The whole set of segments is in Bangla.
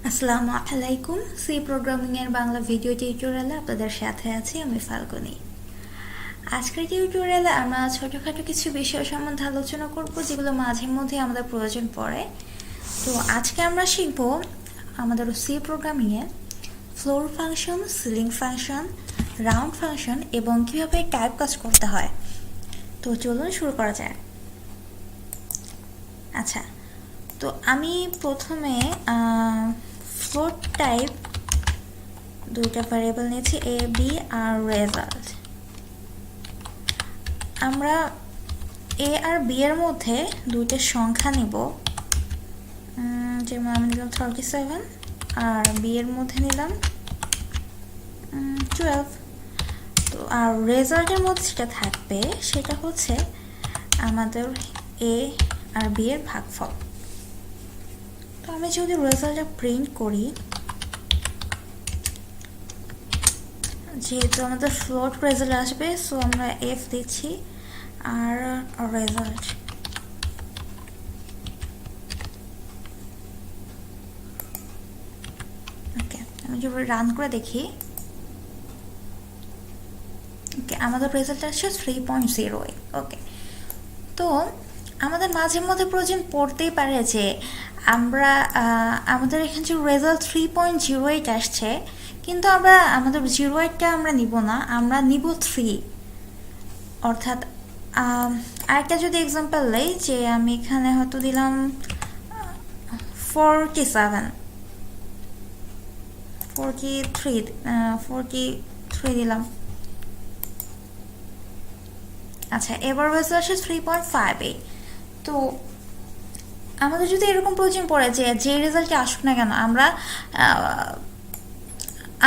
আসসালামু আলাইকুম। সি প্রোগ্রামিং এর বাংলা ভিডিও টিউটোরিয়ালে আপনাদের সাথে আছি আমি ফাল্গুনী। আজকের টিউটোরিয়ালে আমরা ছোটখাটো কিছু বিষয় সম্বন্ধে আলোচনা করব যেগুলো মাঝে মধ্যে আমাদের প্রয়োজন পড়ে। তো আজকে আমরা শিখব আমাদের সি প্রোগ্রামিং এ floor function, ceiling function, round function এবং কিভাবে টাইপ কাজ করতে হয়। তো চলুন শুরু করা যাক। আচ্ছা, তো আমি প্রথমে ফ্লোট টাইপ দুইটা ভ্যারিয়েবল নিয়েছি এ বি আর রেজাল্ট। আমরা এ আর বি এর মধ্যে দুইটা সংখ্যা নিব, যেমন আমি নিলাম 37 আর বি এর মধ্যে নিলাম 12। তো আর রেজাল্টের মধ্যে যেটা থাকবে সেটা হচ্ছে আমাদের এ আর বি এর ভাগফল। তো আমি যদি রেজাল্টটা প্রিন্ট করি, যেহেতু আমাদের ফ্লোট রেজাল্ট আসবে সো আমরা এফ দিচ্ছি আর রেজাল্ট। ওকে, আমি যদি রান করে দেখি, ওকে আমাদের রেজাল্ট আসছে 3.08। ওকে, তো আমাদের মাঝে মধ্যে প্রয়োজন পড়তেই পারে যে আমরা আমাদের এখানে যে রেজাল্ট 3.08 আসছে, কিন্তু আমরা আমাদের 08টা আমরা নিব না, আমরা নিব 3। অর্থাৎ আরেকটা যদি এক্সাম্পল নেই, যে আমি এখানে হয়তো দিলাম 43 দিলাম। আচ্ছা, এবার হয়েছে আসে 3.58। তো আমাদের যদি এরকম প্রয়োজন পড়ে যে রেজাল্টে আসুক না কেন,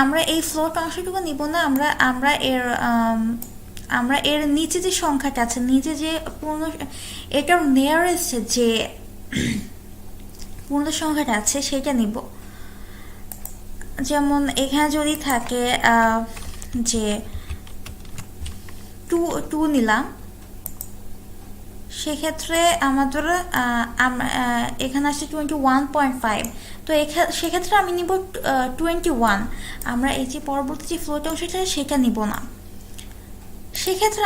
আমরা এই ফ্লোট অংশটুকু নিব না, আমরা এর নিচে যে সংখ্যাটা আছে, নিচে যে পূর্ণ এটার নিয়ারেস্ট যে পূর্ণ সংখ্যাটা আছে সেটা নিব। যেমন এখানে যদি থাকে যে 2 নিলাম, সেক্ষেত্রে আমাদের এখানে আসছে 21.5। তো সেক্ষেত্রে আমি নিব 21। আমরা এই যে পরবর্তী যে ফ্লোট অংশটা সেটা নিব না। সেক্ষেত্রে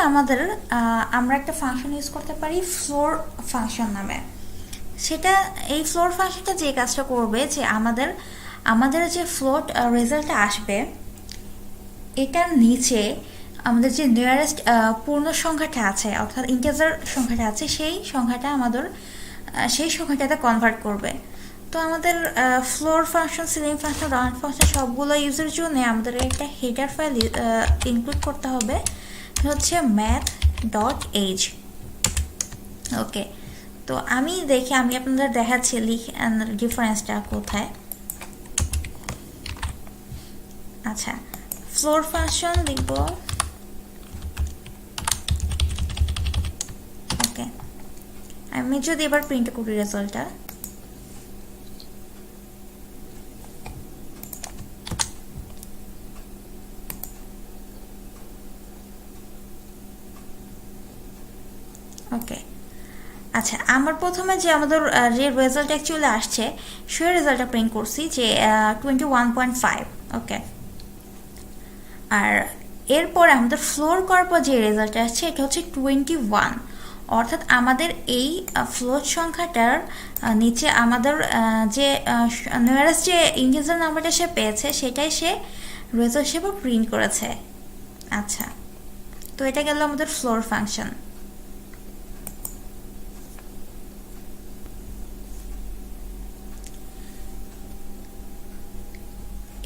আমরা একটা ফাংশন ইউজ করতে পারি ফ্লোর ফাংশন নামে। এই ফ্লোর ফাংশনটা যে কাজটা করবে, যে আমাদের যে ফ্লোট রেজাল্টটা আসবে এটার নিচে আমাদের যে নিয়ারেস্ট পূর্ণ সংখ্যাটা আছে, অর্থাৎ ইন্টিজার সংখ্যাটা আছে, সেই সংখ্যাটাতে কনভার্ট করবে। তো আমাদের floor function, ceiling function, round function সবগুলো ইউজের জন্য আমাদের একটা হেডার ফাইল ইনক্লুড করতে হবে, হচ্ছে math.h। ওকে, তো আমি আপনাদের দেখাচ্ছি ডিফারেন্সটা কোথায়। আচ্ছা, ফ্লোর ফাংশন লিখব। ওকে, আমি যদি এবার প্রিন্ট করি রেজাল্টটা, ওকে আচ্ছা, আমার প্রথমে যে আমাদের যে রেজাল্ট অ্যাকচুয়ালি আসছে সেই রেজাল্টটা প্রিন্ট করছি যে 21.5। ওকে, আর এরপর আমাদের ফ্লোর করার পর যে রেজাল্ট আসছে এটা হচ্ছে 21। অর্থাৎ আমাদের এই ফ্লোর সংখ্যাটার নিচে আমাদের যে নিয়ারেস্ট যে ইন্টিজার নাম্বারটা সে পেয়েছে সেটাই সে রেজাল্ট হিসেবে প্রিন্ট করেছে। আচ্ছা, তো এটা গেল আমাদের ফ্লোর ফাংশন।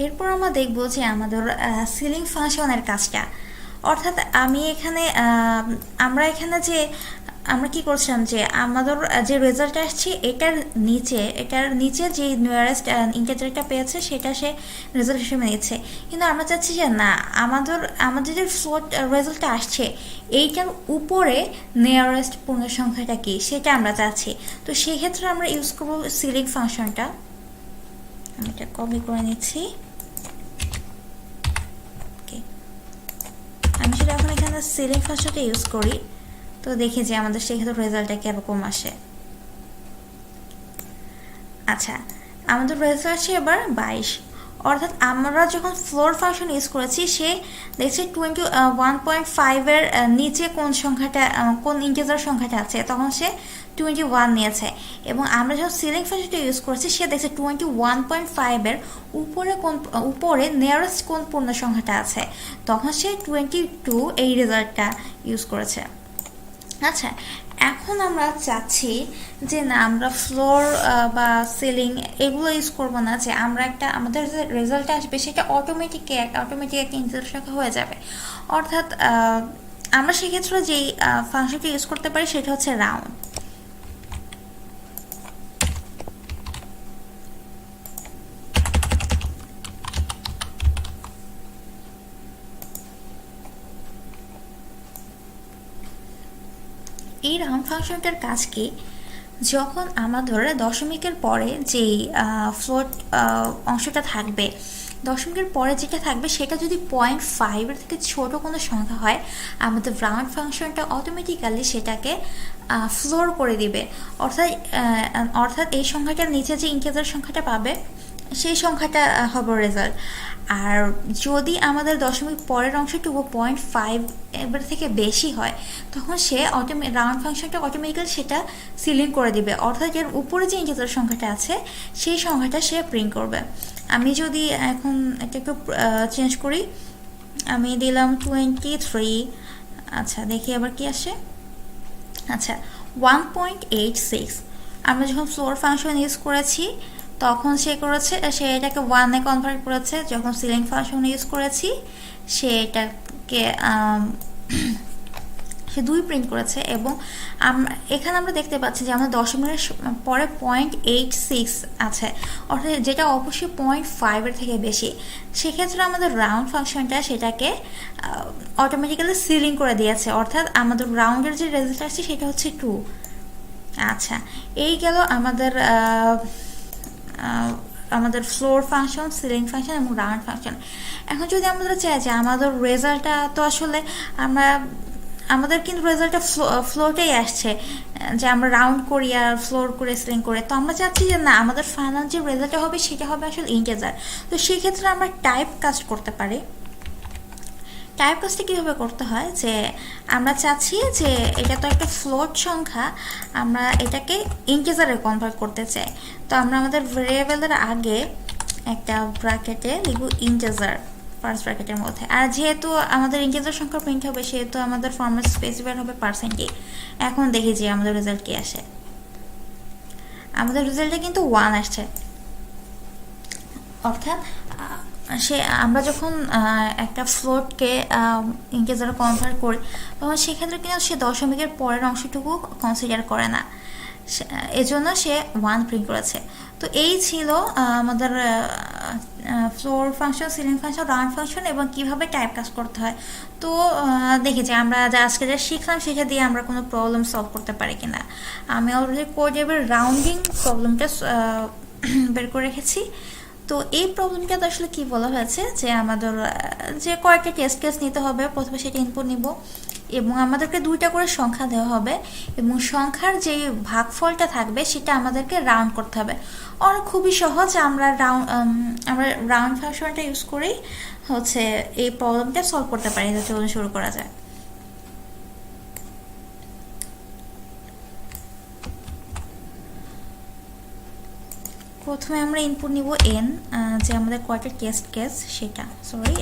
এরপর আমরা দেখব যে আমাদের সিলিং ফাংশনের কাজটা। অর্থাৎ আমরা কি করছিলাম, যে আমাদের যে রেজাল্ট আসছে এটার নিচে যে নিয়ারেস্ট ইন্টিজারটা পেয়েছে সেটা সে রেজাল্ট হিসেবে নিচ্ছে। কিন্তু আমরা চাচ্ছি যে না, আমাদের যে ফ্লোট রেজাল্টটা আসছে এইটার উপরে নিয়ারেস্ট পূর্ণ সংখ্যাটা কি সেটা আমরা চাচ্ছি। তো সেক্ষেত্রে আমরা ইউজ করব সিলিং ফাংশনটা। আমি এটা কপি করে নিচ্ছি। আমি যদি এখন এখানে সিলিং ফাংশনটা ইউজ করি, তো দেখি যে আমাদের সেক্ষেত্রে রেজাল্টটা কিরকম আসে। আচ্ছা, আমাদের রেজাল্ট আসছে এবার 22। অর্থাৎ আমরা যখন ফ্লোর ফাংশন ইউজ করেছি সে দেখছি 21.5 এর নিচে কোন সংখ্যাটা কোন ইন্টিজার সংখ্যাটা আছে, তখন সে 21 নিয়েছে। এবং আমরা যখন সিলিং ফাংশনটা ইউজ করেছি সে দেখছে 21.5 এর উপরে নিয়ারেস্ট কোন পূর্ণ সংখ্যাটা আছে, তখন সে 22 এই রেজাল্টটা ইউজ করেছে। আচ্ছা, এখন আমরা চাচ্ছি যে না আমরা ফ্লোর বা সিলিং এগুলো ইউজ করব না, যে আমরা আমাদের যে রেজাল্ট আসবে সেটা অটোমেটিক একটা ইন্টিজার সংখ্যা হয়ে যাবে। অর্থাৎ আমরা সেক্ষেত্রে যেই ফাংশনটা ইউজ করতে পারি সেটা হচ্ছে রাউন্ড। এই রাউন্ড ফাংশনটার কাজ কি, যখন আমাদের দশমিকের পরে যেই ফ্লোট অংশটা থাকবে, দশমিকের পরে যেটা থাকবে সেটা যদি 0.5 এর থেকে ছোট কোনো সংখ্যা হয়, আমাদের রাউন্ড ফাংশনটা অটোমেটিক্যালি সেটাকে ফ্লোর করে দিবে। অর্থাৎ এই সংখ্যাটার নিচে যে ইন্টিজার সংখ্যাটা পাবে সেই সংখ্যাটা হবে রেজাল্ট। আর যদি আমাদের দশমিক পরের অংশটুকু 0.5 এর থেকে বেশি হয়, তখন সে রাউন্ড ফাংশনটা অটোমেটিক্যালি সেটা সিলিং করে দিবে। অর্থাৎ এর উপরে যে ইন্টিজার সংখ্যাটা আছে সেই সংখ্যাটা সে প্রিন্ট করবে। আমি যদি এখন এটা একটু চেঞ্জ করি, আমি দিলাম 23। আচ্ছা, দেখি আবার কি আসে। আচ্ছা, 1.86 আমরা যখন ফ্লোর ফাংশন ইউজ করেছি তখন সে এটাকে 1 এ কনভার্ট করেছে। যখন সিলিং ফাংশন ইউজ করেছি সে এটাকে সে 2 প্রিন্ট করেছে। এবং এখানে আমরা দেখতে পাচ্ছি যে আমাদের দশমিকের পরে 0.86 আছে, অর্থাৎ যেটা অবশ্যই 0.5 এর থেকে বেশি। সেক্ষেত্রে আমাদের রাউন্ড ফাংশনটা সেটাকে অটোমেটিক্যালি সিলিং করে দিয়েছে, অর্থাৎ আমাদের রাউন্ডের যে রেজাল্ট আসছে সেটা হচ্ছে 2। আচ্ছা, এই গেল আমাদের ফ্লোর ফাংশন, সিলিং ফাংশন এবং রাউন্ড ফাংশন। এখন যদি আমরা চাই যে আমাদের রেজাল্টটা তো আসলে আমাদের কিন্তু রেজাল্টটা ফ্লোরটাই আসছে, যে আমরা রাউন্ড করি আর ফ্লোর করে সিলিং করে, তো আমরা চাচ্ছি যে না আমাদের ফাইনাল যে রেজাল্টটা হবে সেটা হবে আসলে ইন্টিজার। তো সেই ক্ষেত্রে আমরা টাইপ কাস্ট করতে পারি। টাইপ কাস্টে কীভাবে করতে হয়, যে আমরা চাচ্ছি যে এটা তো একটা ফ্লোট সংখ্যা, আমরা এটাকে ইন্টিজারে কনভার্ট করতে চাই। তো আমরা আমাদের ভেরিয়েবলের আগে একটা ব্র্যাকেটে লিখব ইন্টিজার ফার্স্ট ব্র্যাকেটের মধ্যে। আর যেহেতু আমাদের ইন্টিজার সংখ্যা প্রিন্ট হবে সেহেতু আমাদের ফরম্যাট স্পেসিফাইড হবে %। এখন দেখি যে আমাদের রেজাল্ট কি আসে। আমাদের রেজাল্টে কিন্তু 1 আসছে। অর্থাৎ আমরা যখন একটা ফ্লোটকে ইন্টিজারে কনভার্ট করি তখন সেক্ষেত্রে কিন্তু সে দশমিকের পরের অংশটুকু কনসিডার করে না, এজন্য সে 1 প্রিন্ট করেছে। তো এই ছিল আমাদের floor function, ceiling function, round function এবং কিভাবে টাইপ কাস্ট করতে হয়। তো দেখি যে আমরা আজকে যা শিখলাম সেটা দিয়ে আমরা কোনো প্রবলেম সলভ করতে পারি কিনা। আমি অলরেডি কোডঅ্যাবির রাউন্ডিং প্রবলেমটা বের করে রেখেছি। তো এই প্রবলেমটাতে আসলে কি বলা হয়েছে, যে আমাদের যে কয়েকটা টেস্ট কেস নিতে হবে, প্রথমে সেটা ইনপুট নিব এবং আমাদেরকে 2টা করে সংখ্যা দেওয়া হবে এবং সংখ্যার যে ভাগফলটা থাকবে সেটা আমাদেরকে রাউন্ড করতে হবে। খুবই সহজ, আমরা রাউন্ড ফাংশনটা ইউজ করেই হচ্ছে এই প্রবলেমটা সলভ করতে পারি। তো চলুন শুরু করা যায়। প্রথমে আমরা ইনপুট নিব n, যে আমাদের কয়টা টেস্ট কেস সেটা, সরি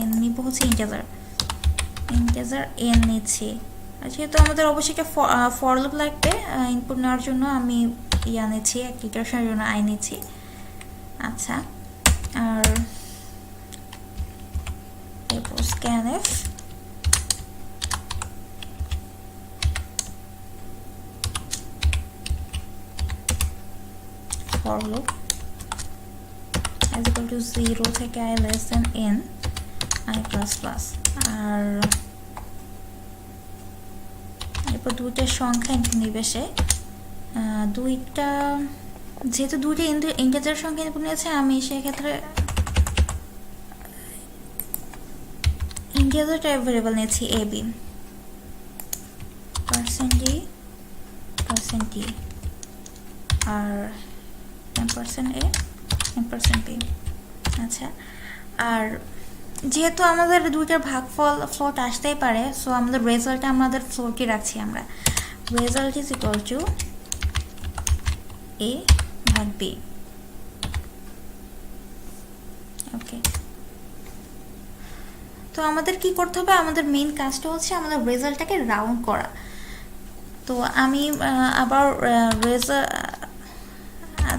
n নিব হচ্ছে ইন্টিজার n নিচ্ছি। যেহেতু আমাদের অবশ্যই একটা ফর লুপ লাগবে ইনপুট নেওয়ার জন্য, আমি নিচ্ছি, একটা ইটারেশনের জন্য i নিচ্ছি। আচ্ছা, আর এরপর scanf for loop is equal to 0 থেকে I less than n I plus plus। আর এরপর 2টা সংখ্যা ইনপুট নিবে সে, যেহেতু 2টা ইন্টিজার সংখ্যা ইনপুট নিয়েছে, আমি সেক্ষেত্রে ইন্টিজার টাইপ ভেরিয়েবল নিয়েছি ab %d %t আর n%a n%b। আচ্ছা, আর যেহেতু আমাদের দুইটার ভাগফল ফ্লোট আসতেই পারে, সো আমাদের রেজাল্টটা আমাদের ফ্লোটই রাখছি আমরা। Result is equal to a ভাগ b। ওকে, তো আমাদের কি করতে হবে, আমাদের মেইন কাজটা হচ্ছে আমাদের রেজাল্টটাকে রাউন্ড করা। তো আমি আবার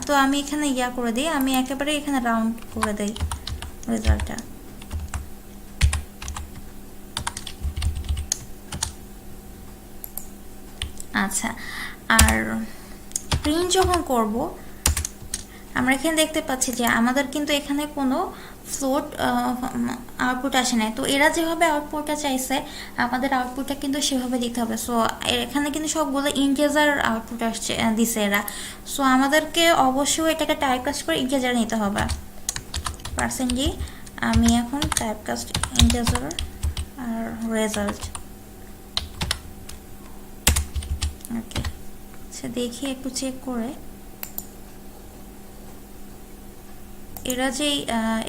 তো আমি এখানে ইয়া করে দিই, আমি একেবারে এখানে রাউন্ড করে দেই রেজাল্টটা। আচ্ছা, আর প্রিন্ট যখন করব আমরা এখানে দেখতে পাচ্ছি যে আমাদের কিন্তু এখানে কোনো ফ্লোট আউটপুট আসে নাই। তো এরা যেভাবে আউটপুটটা চাইছে আমাদের আউটপুটটা কিন্তু সেভাবে দিতে হবে। সো এখানে কিন্তু সবগুলো ইন্টিজার আউটপুট আসছে দিছে এরা। সো আমাদেরকে অবশ্যই এটাকে টাইপকাস্ট করে ইন্টিজার নিতে হবে। %d আমি এখন টাইপকাস্ট ইন্টিজার আর রেজাল্ট। ওকে, আচ্ছা দেখি একটু চেক করে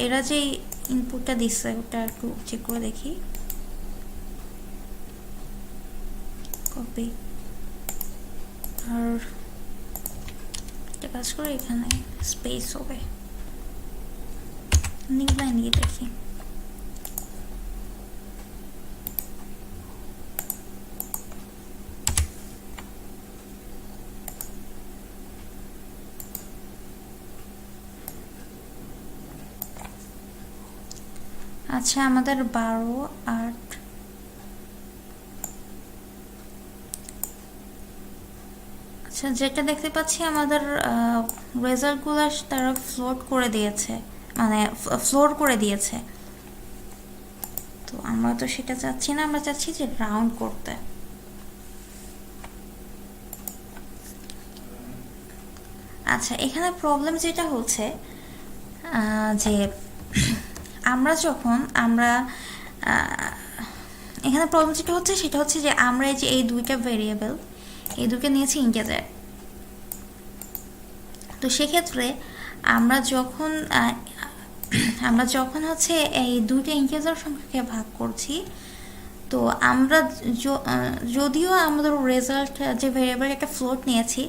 এরা যেই ইনপুটটা দিচ্ছে ওটা একটু চেক করে দেখি। কপি, আর একটা কাজ করে এখানে স্পেস হবে, নিউ লাইন দিয়ে দেখি। আচ্ছা, আমাদের 12, 8, আচ্ছা যেটা দেখতে পাচ্ছি আমাদের রেজাল্টগুলো তারা ফ্লোট করে দিয়েছে, মানে ফ্লোর করে দিয়েছে। তো আমরা তো সেটা চাচ্ছি না, আমরা চাচ্ছি যে রাউন্ড করতে। আচ্ছা, এখানে প্রবলেম যেটা হচ্ছে যে এখানে প্রবলেম যেটা হচ্ছে সেটা হচ্ছে যে আমরা এই দুইটা ভেরিয়েবল এই দুটো নিয়েছি ইন্টিজার। তো সেক্ষেত্রে আমরা যখন হচ্ছে এই দুইটা ইন্টিজার সংখ্যাকে ভাগ করছি, তো আমরা যদিও আমাদের রেজাল্ট যে ভেরিয়েবল একটা ফ্লোট নিয়েছি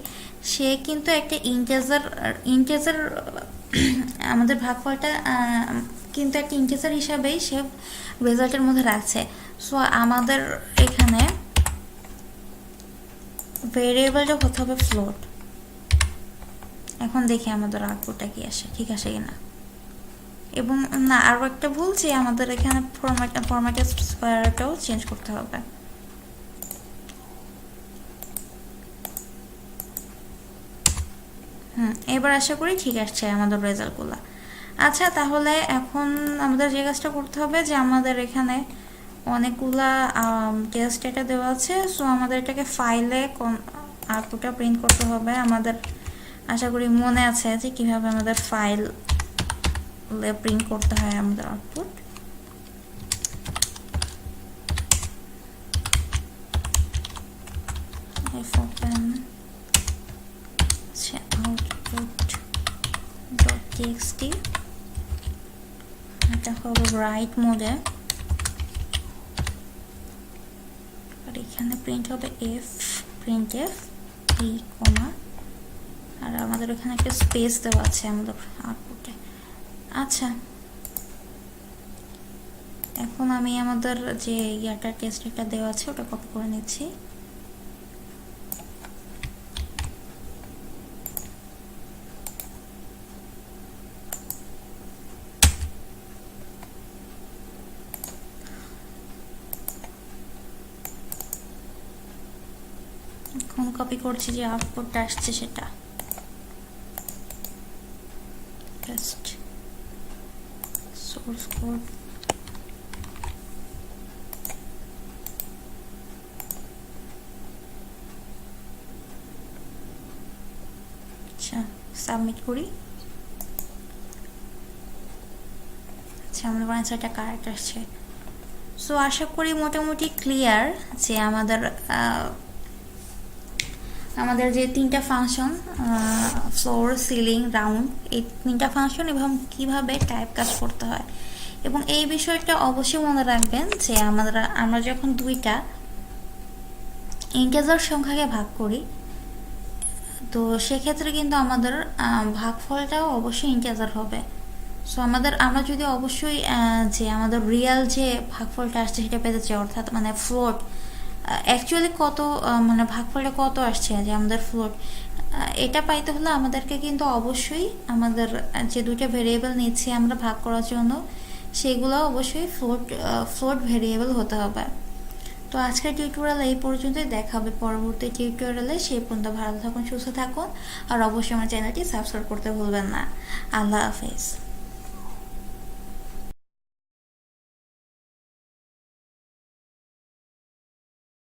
সে কিন্তু একটা ইন্টিজার আমাদের ভাগফলটা কিন্তু একটা ইন্টিজার হিসাবেই সে রেজাল্টের মধ্যে রাখছে। সো আমাদের এখানে ভেরিয়েবলটা হতে হবে ফ্লোট। এখন দেখি আমাদের আউটপুটটা কি আসে, ঠিক আসে কিনা। এবং না, আরও একটা ভুল যে আমাদের এখানে ফরম্যাটের স্কোয়ারটাও চেঞ্জ করতে হবে। এবার আশা করি ঠিক আসছে আমাদের রেজাল্টগুলো। আচ্ছা, তাহলে এখন আমাদের যে কাজটা করতে হবে যে আমাদের এখানে অনেকগুলা টেস্ট ডেটা দেওয়া আছে। সো আমাদের এটাকে ফাইলে আউটপুটটা প্রিন্ট করতে হবে। আমাদের আশা করি মনে আছে যে কিভাবে আমাদের ফাইলে প্রিন্ট করতে হয় আমাদের আউটপুট। output.txt এটা হবে রাইট মোডে, আর এখানে প্রিন্ট হবে printf e কমা, আর আমাদের এখানে একটা স্পেস দেওয়া আছে আমাদের আউটপুটে। আচ্ছা, এখন আমি আমাদের যে টেস্টটা দেওয়া আছে ওটা কপি করে নিচ্ছি। এখন কপি করছি যে আউটপুটটা আসছে সেটা। টেস্ট সোর্স কোড, আচ্ছা সাবমিট করি। আচ্ছা, আমাদের অ্যান্সারটা কারেক্ট আসছে। সো আশা করি মোটামুটি ক্লিয়ার যে আমাদের আমাদের যে তিনটা ফাংশন ফ্লোর, সিলিং, রাউন্ড, এই তিনটা ফাংশন এবং কিভাবে টাইপ কাজ করতে হয়। এবং এই বিষয়টা অবশ্যই মনে রাখবেন যে আমরা যখন দুইটা ইন্টিজার সংখ্যাকে ভাগ করি, তো সেক্ষেত্রে কিন্তু আমাদের ভাগফলটাও অবশ্যই ইন্টিজার হবে। সো আমরা যদি অবশ্যই যে আমাদের রিয়েল যে ভাগফলটা আসছে সেটা পেতে চাই, অর্থাৎ মানে ফ্লোট অ্যাকচুয়ালি কত, মানে ভাগফলটা কত আসছে যে আমাদের ফ্লোট, এটা পাইতে হলে আমাদেরকে কিন্তু অবশ্যই আমাদের যে দুইটা ভেরিয়েবল নিচ্ছি আমরা ভাগ করার জন্য, সেগুলো অবশ্যই ফ্লোট ভেরিয়েবল হতে হবে। তো আজকের টিউটোরিয়াল এই পর্যন্তই, দেখা হবে পরবর্তী টিউটোরিয়ালে। সেই পর্যন্ত ভালো থাকুন, সুস্থ থাকুন, আর অবশ্যই আমার চ্যানেলটি সাবস্ক্রাইব করতে ভুলবেন না। আল্লাহ হাফেজ।